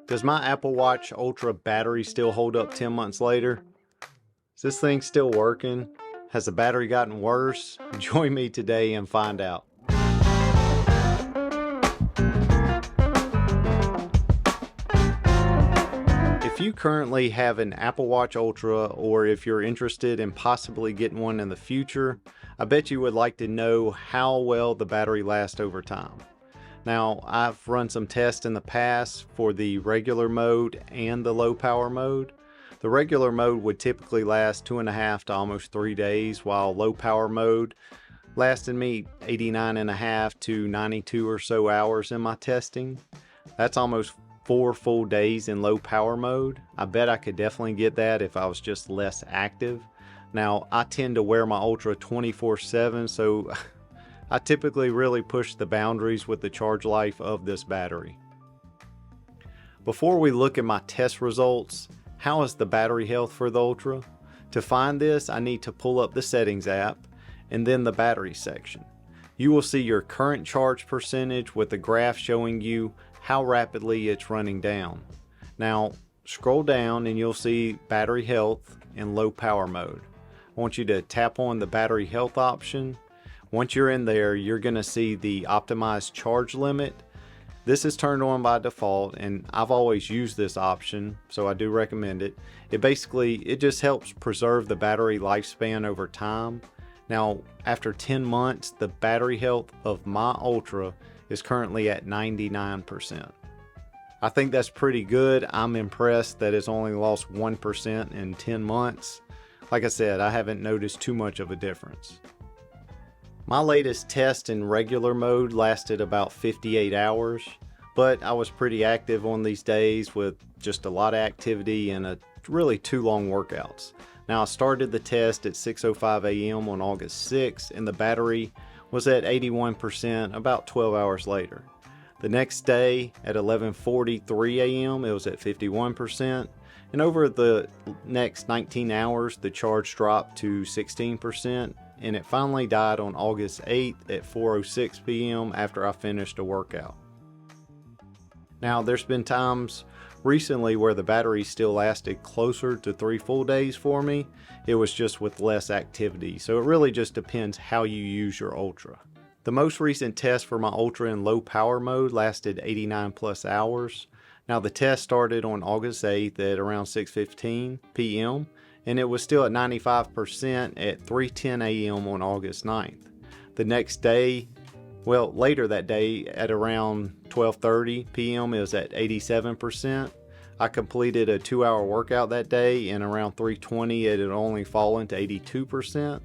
Does my Apple Watch Ultra battery still hold up 10 months later? Is this thing still working? Has the battery gotten worse? Join me today and find out. If you currently have an Apple Watch Ultra, or if you're interested in possibly getting one in the future, I bet you would like to know how well the battery lasts over time. Now, I've run some tests in the past for the regular mode and the low power mode. The regular mode would typically last 2.5 to almost 3 days, while low power mode lasted me 89.5 to 92 or so hours in my testing. That's almost 4 full days in low power mode. I bet I could definitely get that if I was just less active. Now, I tend to wear my Ultra 24/7, so I typically really push the boundaries with the charge life of this battery. Before we look at my test results, how is the battery health for the Ultra? To find this, I need to pull up the settings app and then the battery section. You will see your current charge percentage with a graph showing you how rapidly it's running down. Now, scroll down and you'll see battery health in low power mode. I want you to tap on the battery health option. Once you're in there, you're going to see the optimized charge limit. This is turned on by default, and I've always used this option, so I do recommend it. It just helps preserve the battery lifespan over time. Now, after 10 months, the battery health of my Ultra is currently at 99%. I think that's pretty good. I'm impressed that it's only lost 1% in 10 months. Like I said, I haven't noticed too much of a difference. My latest test in regular mode lasted about 58 hours, but I was pretty active on these days with just a lot of activity and really 2 long workouts. Now, I started the test at 6:05 a.m. on August 6th, and the battery was at 81% about 12 hours later. The next day at 11:43 a.m. it was at 51%, and over the next 19 hours the charge dropped to 16%. And it finally died on August 8th at 4:06 p.m. after I finished a workout. Now, there's been times recently where the battery still lasted closer to 3 full days for me. It was just with less activity, so it really just depends how you use your Ultra. The most recent test for my Ultra in low power mode lasted 89 plus hours. Now, the test started on August 8th at around 6:15 p.m. and it was still at 95% at 3:10 a.m. on August 9th. The next day, later that day at around 12:30 p.m. it was at 87%. I completed a 2-hour workout that day, and around 3:20 it had only fallen to 82%.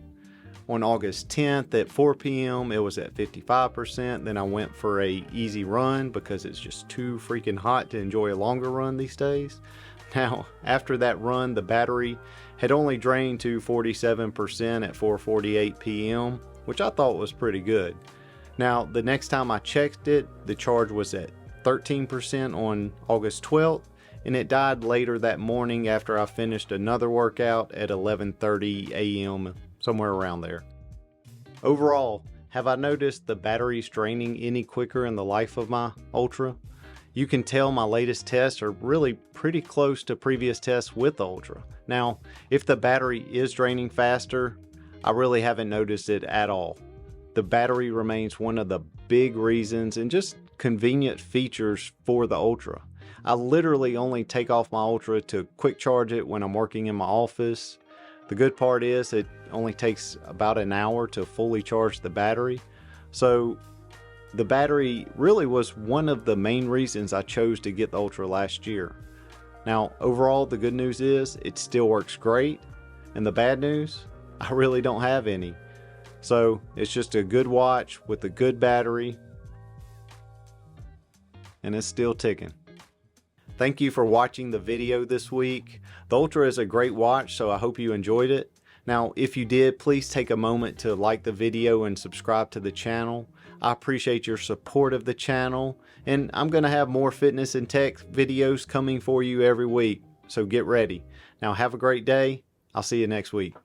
On August 10th at 4 p.m. it was at 55%. Then I went for a easy run because it's just too freaking hot to enjoy a longer run these days. Now, after that run, the battery had only drained to 47% at 4:48 p.m., which I thought was pretty good. Now, the next time I checked it, the charge was at 13% on August 12th, and it died later that morning after I finished another workout at 11:30 a.m., somewhere around there. Overall, have I noticed the batteries draining any quicker in the life of my Ultra? You can tell my latest tests are really pretty close to previous tests with the Ultra. Now, if the battery is draining faster, I really haven't noticed it at all. The battery remains one of the big reasons and just convenient features for the Ultra. I literally only take off my Ultra to quick charge it when I'm working in my office. The good part is it only takes about an hour to fully charge the battery. So the battery really was one of the main reasons I chose to get the Ultra last year. Now, overall, the good news is it still works great, and the bad news, I really don't have any. So it's just a good watch with a good battery, and it's still ticking. Thank you for watching the video this week. The Ultra is a great watch, so I hope you enjoyed it. Now, if you did, please take a moment to like the video and subscribe to the channel. I appreciate your support of the channel, and I'm going to have more fitness and tech videos coming for you every week, so get ready. Now, have a great day. I'll see you next week.